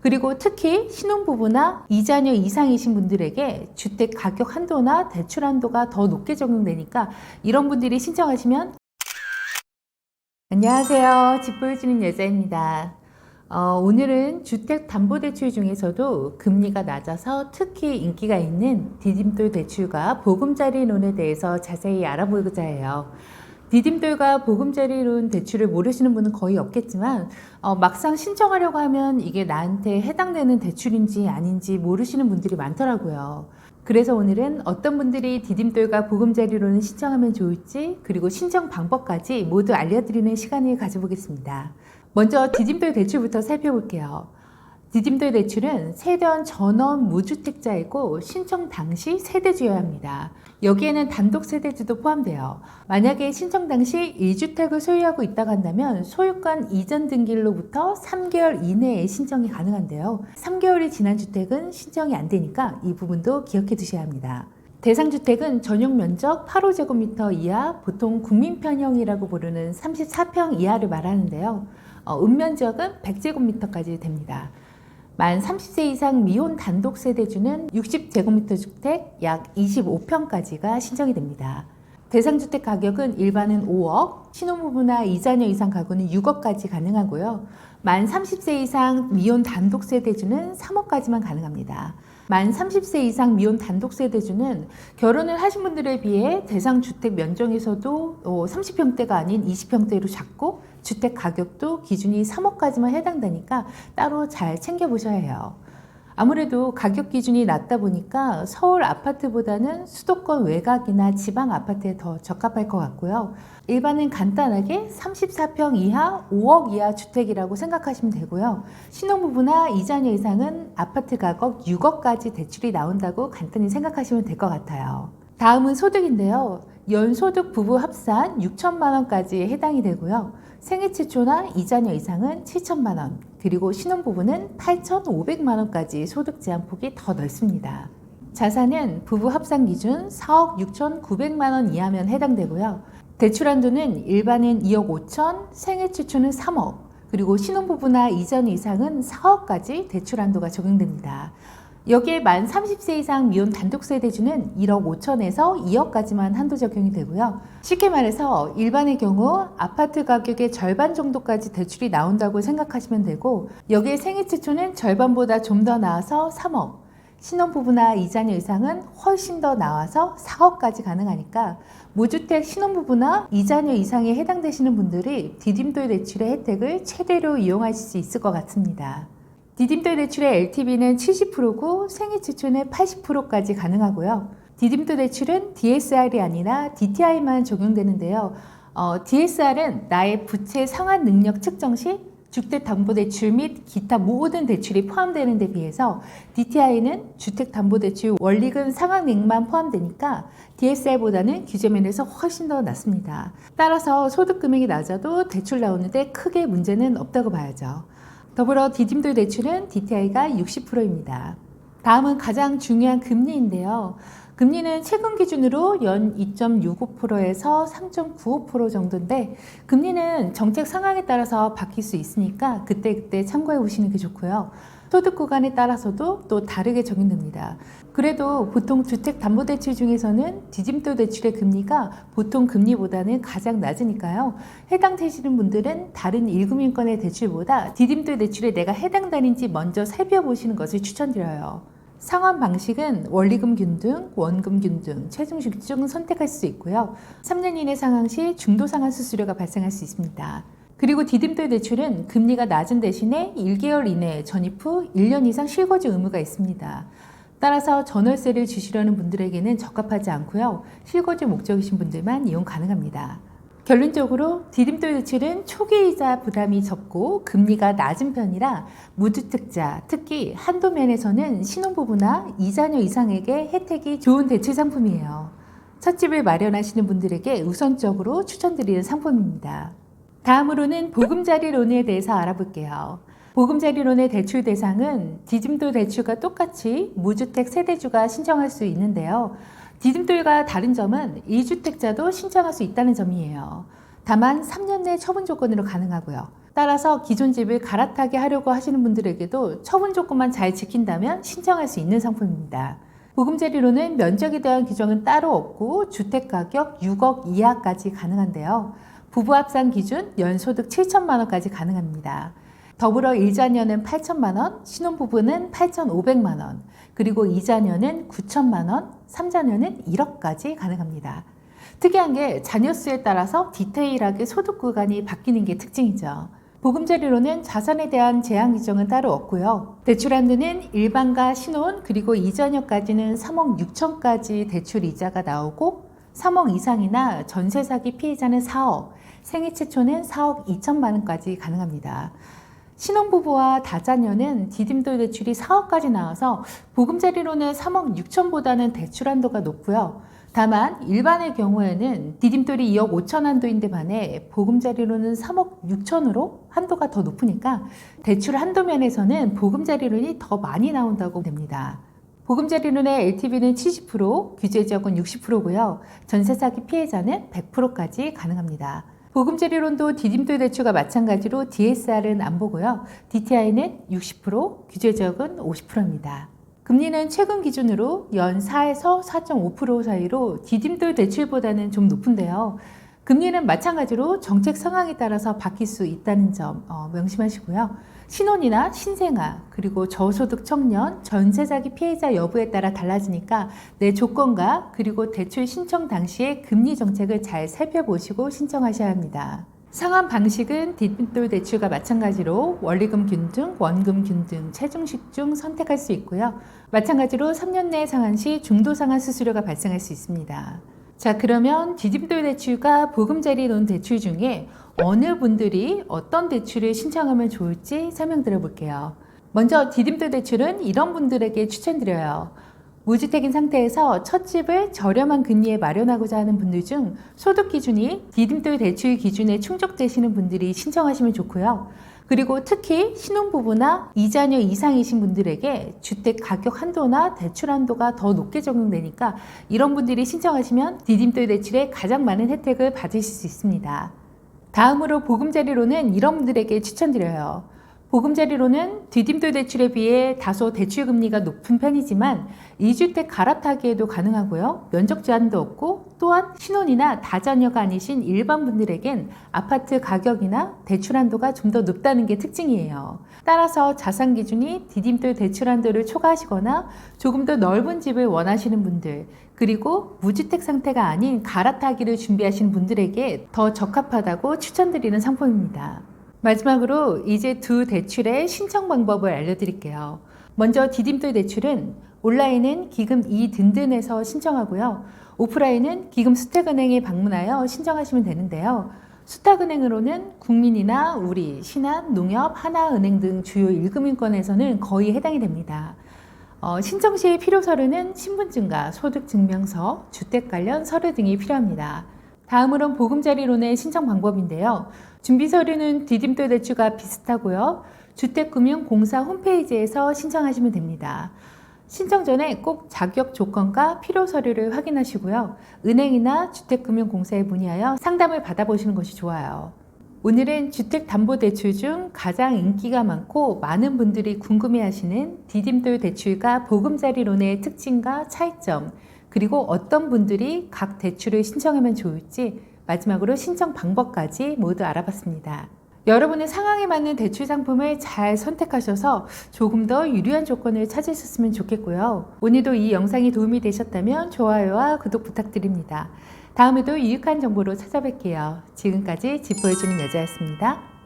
그리고 특히 신혼부부나 2자녀 이상이신 분들에게 주택 가격 한도나 대출 한도가 더 높게 적용되니까 이런 분들이 신청하시면. 안녕하세요. 집 보여주는 여자입니다. 오늘은 주택담보대출 중에서도 금리가 낮아서 특히 인기가 있는 디딤돌 대출과 보금자리론에 대해서 자세히 알아보고자 해요. 디딤돌과 보금자리론 대출을 모르시는 분은 거의 없겠지만 막상 신청하려고 하면 이게 나한테 해당되는 대출인지 아닌지 모르시는 분들이 많더라고요. 그래서 오늘은 어떤 분들이 디딤돌과 보금자리론을 신청하면 좋을지, 그리고 신청 방법까지 모두 알려드리는 시간을 가져보겠습니다. 먼저 디딤돌 대출부터 살펴볼게요. 디딤돌 대출은 세대원 전원 무주택자이고 신청 당시 세대주여야 합니다. 여기에는 단독 세대주도 포함돼요. 만약에 신청 당시 1주택을 소유하고 있다고 한다면 소유권 이전 등기로부터 3개월 이내에 신청이 가능한데요. 3개월이 지난 주택은 신청이 안 되니까 이 부분도 기억해 두셔야 합니다. 대상주택은 전용 면적 8호제곱미터 이하, 보통 국민편형이라고 부르는 34평 이하를 말하는데요. 읍면적은 100제곱미터까지 됩니다. 만 30세 이상 미혼 단독 세대주는 60제곱미터 주택 약 25평까지가 신청이 됩니다. 대상주택 가격은 일반은 5억, 신혼부부나 2자녀 이상 가구는 6억까지 가능하고요. 만 30세 이상 미혼 단독 세대주는 3억까지만 가능합니다. 만 30세 이상 미혼 단독 세대주는 결혼을 하신 분들에 비해 대상 주택 면적에서도 30평대가 아닌 20평대로 작고 주택 가격도 기준이 3억까지만 해당되니까 따로 잘 챙겨보셔야 해요. 아무래도 가격 기준이 낮다 보니까 서울 아파트보다는 수도권 외곽이나 지방 아파트에 더 적합할 것 같고요. 일반은 간단하게 34평 이하, 5억 이하 주택이라고 생각하시면 되고요. 신혼부부나 2자녀 이상은 아파트 가격 6억까지 대출이 나온다고 간단히 생각하시면 될 것 같아요. 다음은 소득인데요. 연소득 부부 합산 6천만 원까지 해당이 되고요. 생애 최초나 2자녀 이상은 7천만 원, 그리고 신혼부부는 8,500만 원까지 소득 제한폭이 더 넓습니다. 자산은 부부 합산 기준 4억 6,900만 원 이하면 해당되고요. 대출 한도는 일반은 2억 5천, 생애 최초는 3억, 그리고 신혼부부나 2자녀 이상은 4억까지 대출 한도가 적용됩니다. 여기에 만 30세 이상 미혼 단독 세대주는 1억 5천에서 2억까지만 한도 적용이 되고요. 쉽게 말해서 일반의 경우 아파트 가격의 절반 정도까지 대출이 나온다고 생각하시면 되고, 여기에 생애 최초는 절반보다 좀 더 나와서 3억, 신혼부부나 2자녀 이상은 훨씬 더 나와서 4억까지 가능하니까 무주택 신혼부부나 2자녀 이상에 해당되시는 분들이 디딤돌 대출의 혜택을 최대로 이용하실 수 있을 것 같습니다. 디딤돌 대출의 LTV는 70%고 생애 최초는 80%까지 가능하고요. 디딤돌 대출은 DSR이 아니라 DTI만 적용되는데요. DSR은 나의 부채 상환 능력 측정 시 주택담보대출 및 기타 모든 대출이 포함되는 데 비해서 DTI는 주택담보대출 원리금 상환액만 포함되니까 DSR보다는 규제면에서 훨씬 더 낮습니다. 따라서 소득 금액이 낮아도 대출 나오는데 크게 문제는 없다고 봐야죠. 더불어 디딤돌 대출은 DTI가 60%입니다. 다음은 가장 중요한 금리인데요. 금리는 최근 기준으로 연 2.65%에서 3.95% 정도인데, 금리는 정책 상황에 따라서 바뀔 수 있으니까 그때그때 참고해 보시는 게 좋고요. 소득 구간에 따라서도 또 다르게 적용됩니다. 그래도 보통 주택담보대출 중에서는 디딤돌 대출의 금리가 보통 금리보다는 가장 낮으니까요. 해당되시는 분들은 다른 1금융권의 대출보다 디딤돌 대출에 내가 해당되는지 먼저 살펴보시는 것을 추천드려요. 상환 방식은 원리금 균등, 원금 균등, 최종 중 선택할 수 있고요. 3년 이내 상환 시 중도 상환 수수료가 발생할 수 있습니다. 그리고 디딤돌 대출은 금리가 낮은 대신에 1개월 이내 전입 후 1년 이상 실거주 의무가 있습니다. 따라서 전월세를 주시려는 분들에게는 적합하지 않고요. 실거주 목적이신 분들만 이용 가능합니다. 결론적으로 디딤돌 대출은 초기이자 부담이 적고 금리가 낮은 편이라 무주택자, 특히 한도 면에서는 신혼부부나 2자녀 이상에게 혜택이 좋은 대출 상품이에요. 첫 집을 마련하시는 분들에게 우선적으로 추천드리는 상품입니다. 다음으로는 보금자리론에 대해서 알아볼게요. 보금자리론의 대출 대상은 디딤돌 대출과 똑같이 무주택 세대주가 신청할 수 있는데요. 디딤돌과 다른 점은 1주택자도 신청할 수 있다는 점이에요. 다만 3년 내 처분 조건으로 가능하고요. 따라서 기존 집을 갈아타게 하려고 하시는 분들에게도 처분 조건만 잘 지킨다면 신청할 수 있는 상품입니다. 보금자리론은 면적에 대한 규정은 따로 없고 주택 가격 6억 이하까지 가능한데요. 부부 합산 기준 연소득 7천만 원까지 가능합니다. 더불어 1자녀는 8천만 원, 신혼부부는 8,500만 원, 그리고 2자녀는 9천만 원, 3자녀는 1억까지 가능합니다. 특이한 게 자녀 수에 따라서 디테일하게 소득 구간이 바뀌는 게 특징이죠. 보금자리론은 자산에 대한 제한 규정은 따로 없고요. 대출 한도는 일반과 신혼 그리고 2자녀까지는 3억 6천까지 대출 이자가 나오고 3억 이상이나 전세 사기 피해자는 4억, 생애 최초는 4억 2천만 원까지 가능합니다. 신혼부부와 다자녀는 디딤돌 대출이 4억까지 나와서 보금자리론은 3억 6천보다는 대출 한도가 높고요. 다만 일반의 경우에는 디딤돌이 2억 5천 한도인데 반해 보금자리론은 3억 6천으로 한도가 더 높으니까 대출 한도 면에서는 보금자리론이 더 많이 나온다고 됩니다. 보금자리론의 LTV는 70%, 규제 지역은 60%고요. 전세 사기 피해자는 100%까지 가능합니다. 보금자리론도 디딤돌 대출과 마찬가지로 DSR은 안 보고요. DTI는 60%, 규제 지역은 50%입니다. 금리는 최근 기준으로 연 4에서 4.5% 사이로 디딤돌 대출보다는 좀 높은데요. 금리는 마찬가지로 정책 상황에 따라서 바뀔 수 있다는 점 명심하시고요. 신혼이나 신생아, 그리고 저소득 청년, 전세 사기 피해자 여부에 따라 달라지니까 내 조건과 그리고 대출 신청 당시의 금리 정책을 잘 살펴보시고 신청하셔야 합니다. 상환 방식은 디딤돌 대출과 마찬가지로 원리금 균등, 원금 균등, 체중식 중 선택할 수 있고요. 마찬가지로 3년 내 상환 시 중도 상환 수수료가 발생할 수 있습니다. 자, 그러면 디딤돌 대출과 보금자리론 대출 중에 어느 분들이 어떤 대출을 신청하면 좋을지 설명드려 볼게요. 먼저 디딤돌 대출은 이런 분들에게 추천드려요. 무주택인 상태에서 첫 집을 저렴한 금리에 마련하고자 하는 분들 중 소득 기준이 디딤돌 대출 기준에 충족되시는 분들이 신청하시면 좋고요. 그리고 특히 신혼부부나 2자녀 이상이신 분들에게 주택 가격 한도나 대출 한도가 더 높게 적용되니까 이런 분들이 신청하시면 디딤돌 대출에 가장 많은 혜택을 받으실 수 있습니다. 다음으로 보금자리론은 이런 분들에게 추천드려요. 보금자리론은 디딤돌 대출에 비해 다소 대출 금리가 높은 편이지만 2주택 갈아타기에도 가능하고요. 면적 제한도 없고 또한 신혼이나 다자녀가 아니신 일반 분들에겐 아파트 가격이나 대출 한도가 좀 더 높다는 게 특징이에요. 따라서 자산 기준이 디딤돌 대출 한도를 초과하시거나 조금 더 넓은 집을 원하시는 분들, 그리고 무주택 상태가 아닌 갈아타기를 준비하시는 분들에게 더 적합하다고 추천드리는 상품입니다. 마지막으로 이제 두 대출의 신청 방법을 알려드릴게요. 먼저 디딤돌 대출은 온라인은 기금 이든든에서 신청하고요. 오프라인은 기금 수택은행에 방문하여 신청하시면 되는데요. 수탁은행으로는 국민이나 우리, 신한, 농협, 하나은행 등 주요 1금융권에서는 거의 해당이 됩니다. 신청 시 필요 서류는 신분증과 소득증명서, 주택 관련 서류 등이 필요합니다. 다음으로는 보금자리론의 신청 방법인데요. 준비 서류는 디딤돌 대출과 비슷하고요. 주택금융공사 홈페이지에서 신청하시면 됩니다. 신청 전에 꼭 자격 조건과 필요 서류를 확인하시고요. 은행이나 주택금융공사에 문의하여 상담을 받아보시는 것이 좋아요. 오늘은 주택담보대출 중 가장 인기가 많고 많은 분들이 궁금해하시는 디딤돌 대출과 보금자리론의 특징과 차이점, 그리고 어떤 분들이 각 대출을 신청하면 좋을지 마지막으로 신청 방법까지 모두 알아봤습니다. 여러분의 상황에 맞는 대출 상품을 잘 선택하셔서 조금 더 유리한 조건을 찾으셨으면 좋겠고요. 오늘도 이 영상이 도움이 되셨다면 좋아요와 구독 부탁드립니다. 다음에도 유익한 정보로 찾아뵐게요. 지금까지 집 보여주는 여자였습니다.